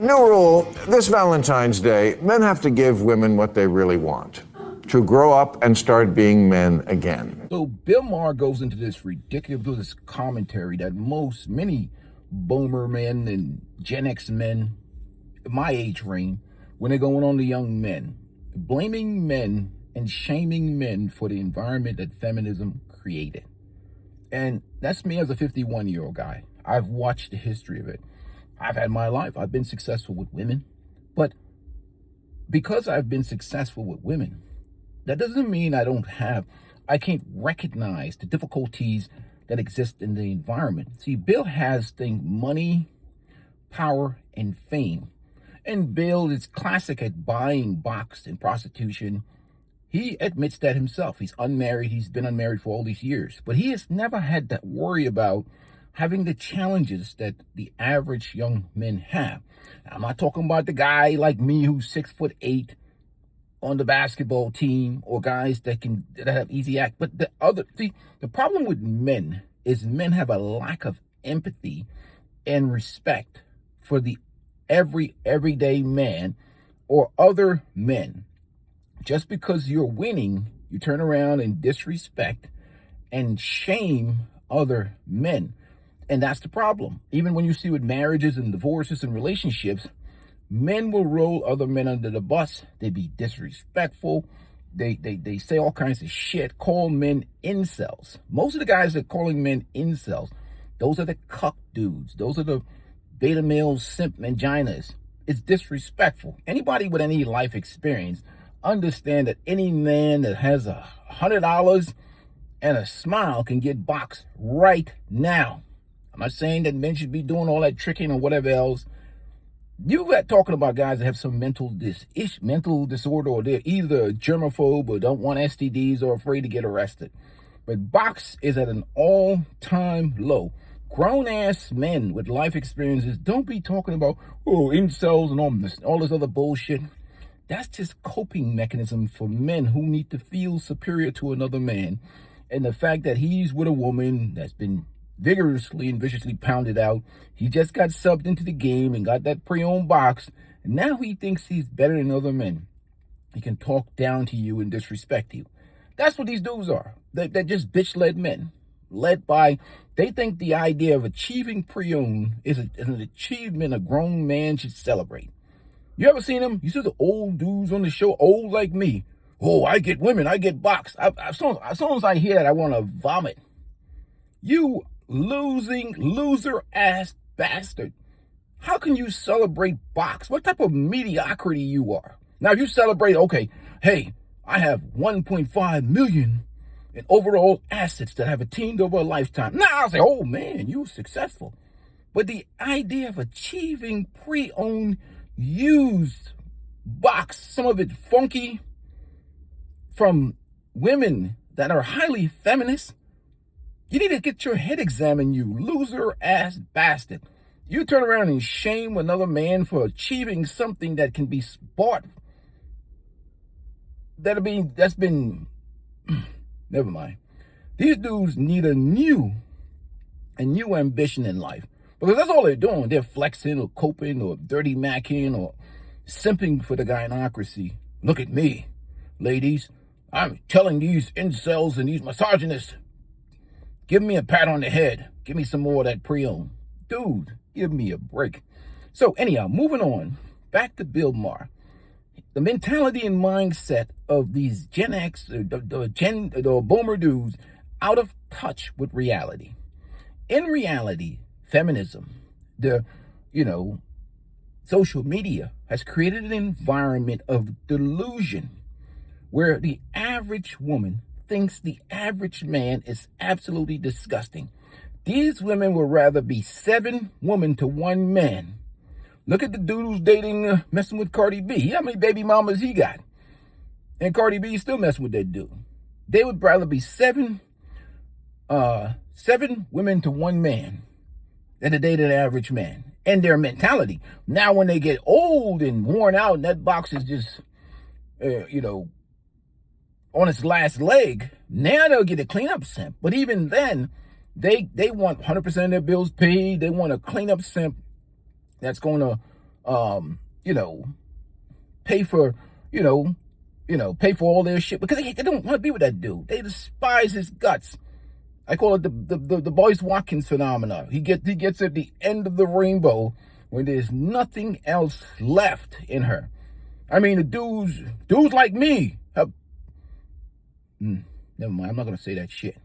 New rule, this Valentine's Day, men have to give women what they really want. To grow up and start being men again. So Bill Maher goes into this ridiculous commentary that many boomer men and Gen X men, my age range, when they're going on to young men, blaming men and shaming men for the environment that feminism created. And that's me as a 51-year-old guy. I've watched the history of it. I've had my life. I've been successful with women. But because I've been successful with women, that doesn't mean I can't recognize the difficulties that exist in the environment. See, Bill has money, power, and fame. And Bill is classic at buying box and prostitution. He admits that himself. He's unmarried. He's been unmarried for all these years. But he has never had to worry about having the challenges that the average young men have. Now, I'm not talking about the guy like me who's 6'8" on the basketball team, or guys that have easy act. But the problem with men is men have a lack of empathy and respect for the everyday man or other men. Just because you're winning, you turn around and disrespect and shame other men. And that's the problem. Even when you see with marriages and divorces and relationships, men will roll other men under the bus. They be disrespectful. They say all kinds of shit, call men incels. Most of the guys that are calling men incels, those are the cuck dudes. Those are the beta male simp manginas. It's disrespectful. Anybody with any life experience understand that any man that has $100 and a smile can get boxed right now. I'm not saying that men should be doing all that tricking or whatever else. You got talking about guys that have some mental disorder, or they're either germaphobe or don't want STDs or afraid to get arrested. But box is at an all-time low. Grown-ass men with life experiences don't be talking about, incels and all this other bullshit. That's just coping mechanism for men who need to feel superior to another man. And the fact that he's with a woman that's been vigorously and viciously pounded out. He just got subbed into the game and got that pre-owned box. And now he thinks he's better than other men. He can talk down to you and disrespect you. That's what these dudes are. They're just bitch-led men. They think the idea of achieving pre-owned is an achievement a grown man should celebrate. You ever seen them? You see the old dudes on the show, old like me. Oh, I get women, I get boxed. As soon as I hear that, I want to vomit. You loser ass bastard. How can you celebrate box? What type of mediocrity you are? Now, if you celebrate, okay, hey, I have 1.5 million in overall assets that have attained over a lifetime. Now I'll say, oh man, you successful. But the idea of achieving pre-owned used box, some of it funky, from women that are highly feminist, you need to get your head examined, you loser-ass bastard. You turn around and shame another man for achieving something that can be bought. That's been, never mind. These dudes need a new ambition in life. Because that's all they're doing. They're flexing or coping or dirty macking or simping for the gyocracy. Look at me, ladies. I'm telling these incels and these misogynists, give me a pat on the head. Give me some more of that pre-owned. Dude, give me a break. So anyhow, moving on. Back to Bill Maher. The mentality and mindset of these Gen X, the boomer dudes, out of touch with reality. In reality, feminism, social media has created an environment of delusion where the average woman thinks the average man is absolutely disgusting. These women would rather be 7 women to 1 man. Look at the dude who's dating, messing with Cardi B. How many baby mamas he got? And Cardi B is still messing with that dude. They would rather be 7 women to 1 man than to date an average man. And their mentality. Now when they get old and worn out and that box is just, on its last leg, now they'll get a cleanup simp. But even then, they want 100% of their bills paid. They want a cleanup simp that's going to you know, pay for, you know, pay for all their shit because they don't want to be with that dude. They despise his guts. I call it the Boyce Watkins phenomena. He gets at the end of the rainbow when there's nothing else left in her. I mean, the dudes like me have. Never mind. I'm not gonna say that shit.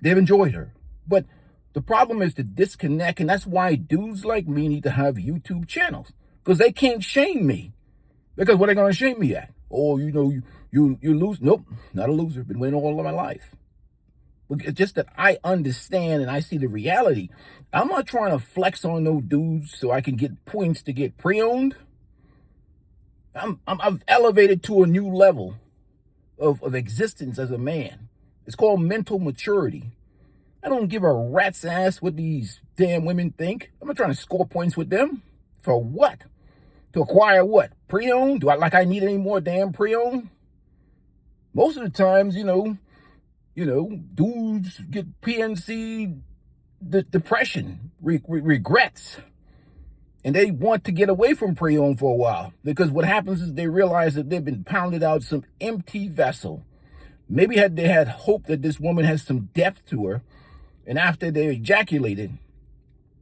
They've enjoyed her, but the problem is the disconnect, and that's why dudes like me need to have YouTube channels because they can't shame me. Because what are they gonna shame me at? Oh, you lose. Nope, not a loser. Been winning all of my life. But it's just that I understand and I see the reality. I'm not trying to flex on no dudes so I can get points to get pre-owned. I've elevated to a new level of existence as a man. It's called mental maturity. I don't give a rat's ass what these damn women think. I'm not trying to score points with them. For what? To acquire what? Pre-owned? Do I need any more damn pre-owned? Most of the times, dudes get PNC depression, regrets. And they want to get away from pre-owned for a while. Because what happens is they realize that they've been pounded out some empty vessel. Maybe they had hope that this woman has some depth to her. And after they ejaculated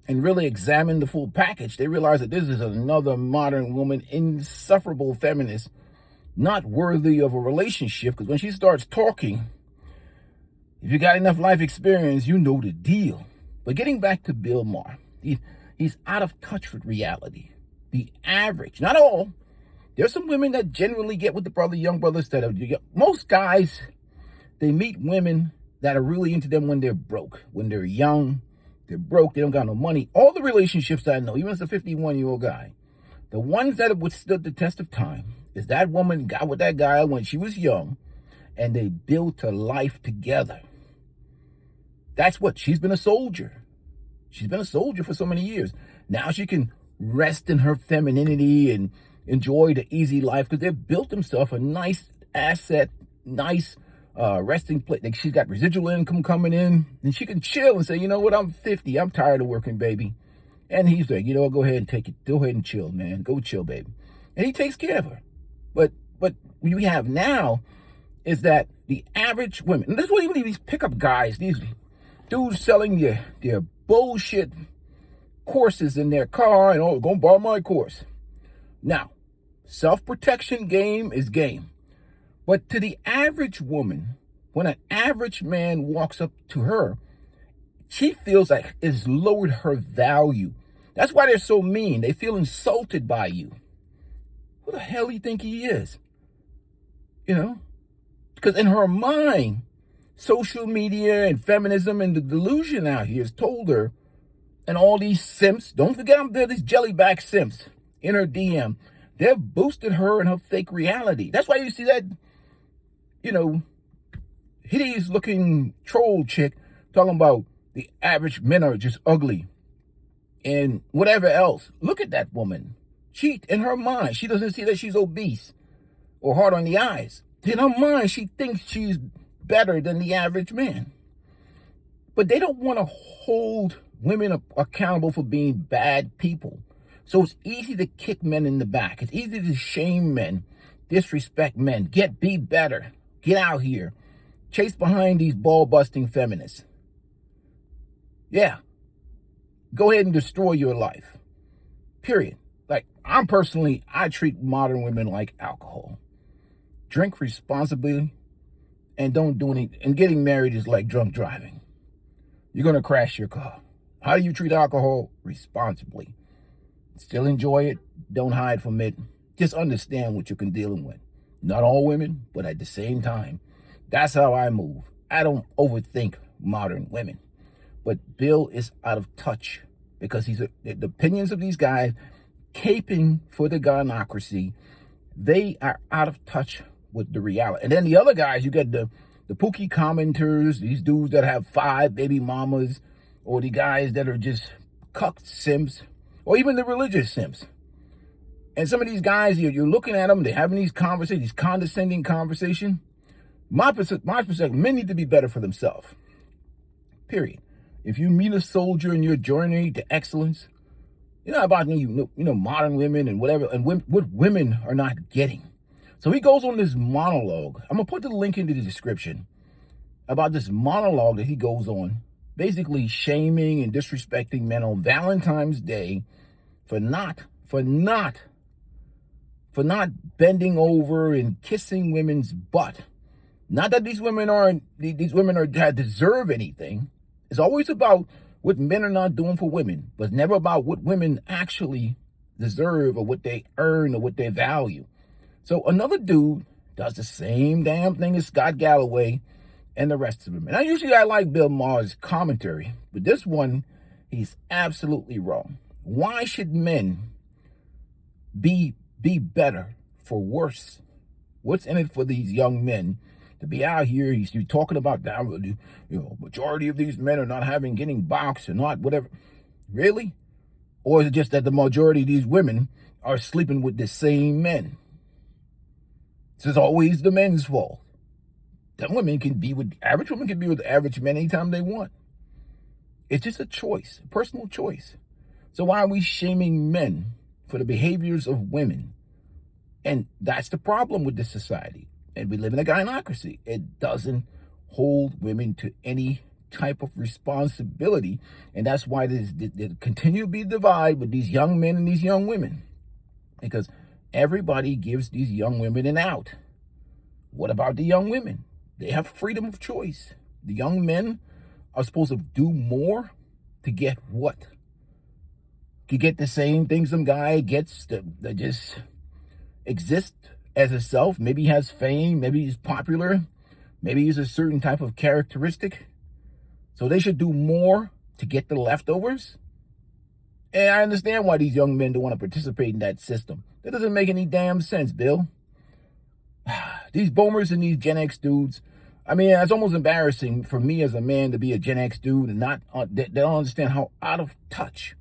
and really examined the full package, they realized that this is another modern woman, insufferable feminist, not worthy of a relationship. Because when she starts talking, if you got enough life experience, you know the deal. But getting back to Bill Maher, he's out of touch with reality. The average, not all. There's some women that genuinely get with the young brothers that are, most guys, they meet women that are really into them when they're broke. When they're young, they're broke, they don't got no money. All the relationships that I know, even as a 51-year-old guy, the ones that have withstood the test of time is that woman got with that guy when she was young and they built a life together. That's what, she's been a soldier. She's been a soldier for so many years. Now she can rest in her femininity and enjoy the easy life because they've built themselves a nice asset, nice resting place. Like she's got residual income coming in, and she can chill and say, you know what, I'm 50. I'm tired of working, baby. And he's like, go ahead and take it. Go ahead and chill, man. Go chill, baby. And he takes care of her. But what we have now is that the average women, and this is what even these pickup guys, these dudes selling their bullshit courses in their car and, oh, go borrow my course. Now, self-protection game is game. But to the average woman, when an average man walks up to her, she feels like it's lowered her value. That's why they're so mean. They feel insulted by you. Who the hell do you think he is? Because in her mind, social media and feminism and the delusion out here has told her, and all these simps, don't forget there are these jellyback simps in her DM, they've boosted her in her fake reality. That's why you see that, hideous looking troll chick talking about the average men are just ugly and whatever else. Look at that woman. She, in her mind, she doesn't see that she's obese or hard on the eyes. In her mind, she thinks she's better than the average man. But they don't want to hold women accountable for being bad people. So it's easy to kick men in the back. It's easy to shame men, disrespect men, be better, get out here, chase behind these ball-busting feminists. Yeah, go ahead and destroy your life, period. Like, I treat modern women like alcohol. Drink responsibly and don't do anything. And getting married is like drunk driving. You're going to crash your car. How do you treat alcohol? Responsibly. Still enjoy it. Don't hide from it. Just understand what you're dealing with. Not all women, but at the same time, that's how I move. I don't overthink modern women. But Bill is out of touch because the opinions of these guys caping for the gyocracy, they are out of touch with the reality. And then the other guys, you get the pookie commenters, these dudes that have 5 baby mamas, or the guys that are just cucked simps, or even the religious simps. And some of these guys, you're looking at them, they're having these conversations, these condescending conversations. My perspective, men need to be better for themselves. Period. If you meet a soldier in your journey to excellence, about modern women and whatever, and what women are not getting. So he goes on this monologue. I'm gonna put the link into the description about this monologue that he goes on, basically shaming and disrespecting men on Valentine's Day for not bending over and kissing women's butt. Not that these women deserve anything. It's always about what men are not doing for women, but never about what women actually deserve or what they earn or what they value. So another dude does the same damn thing as Scott Galloway and the rest of them. And I like Bill Maher's commentary, but this one, he's absolutely wrong. Why should men be better for worse? What's in it for these young men to be out here? You're talking about that, majority of these men are not getting boxed or not whatever. Really? Or is it just that the majority of these women are sleeping with the same men? This is always the men's fault. Average women can be with average men anytime they want. It's just a choice, a personal choice. So why are we shaming men for the behaviors of women? And that's the problem with this society. And we live in a gyocracy. It doesn't hold women to any type of responsibility. And that's why there continue to be a divide with these young men and these young women. Because everybody gives these young women an out. What about the young women? They have freedom of choice. The young men are supposed to do more to get what? To get the same things some guy gets that just exist as a self. Maybe he has fame, maybe he's popular, maybe he's a certain type of characteristic. So they should do more to get the leftovers. And I understand why these young men don't want to participate in that system. That doesn't make any damn sense, Bill. These boomers and these Gen X dudes, it's almost embarrassing for me as a man to be a Gen X dude and they don't understand how out of touch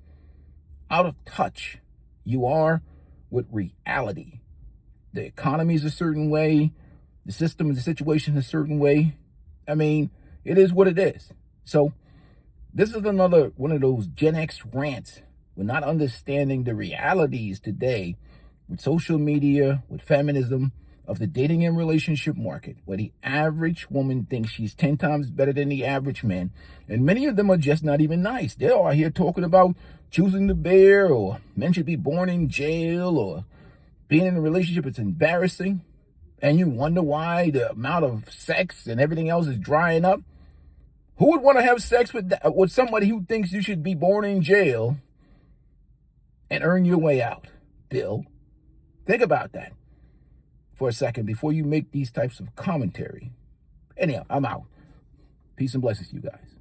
you are with reality. The economy is a certain way. The system and the situation is a certain way. It is what it is. So this is another one of those Gen X rants. We're not understanding the realities today with social media, with feminism, of the dating and relationship market, where the average woman thinks she's 10 times better than the average man. And many of them are just not even nice. They're all here talking about choosing the bear, or men should be born in jail, or being in a relationship is embarrassing. And you wonder why the amount of sex and everything else is drying up. Who would want to have sex with somebody who thinks you should be born in jail and earn your way out? Bill, think about that for a second before you make these types of commentary. Anyhow, I'm out. Peace and blessings to you guys.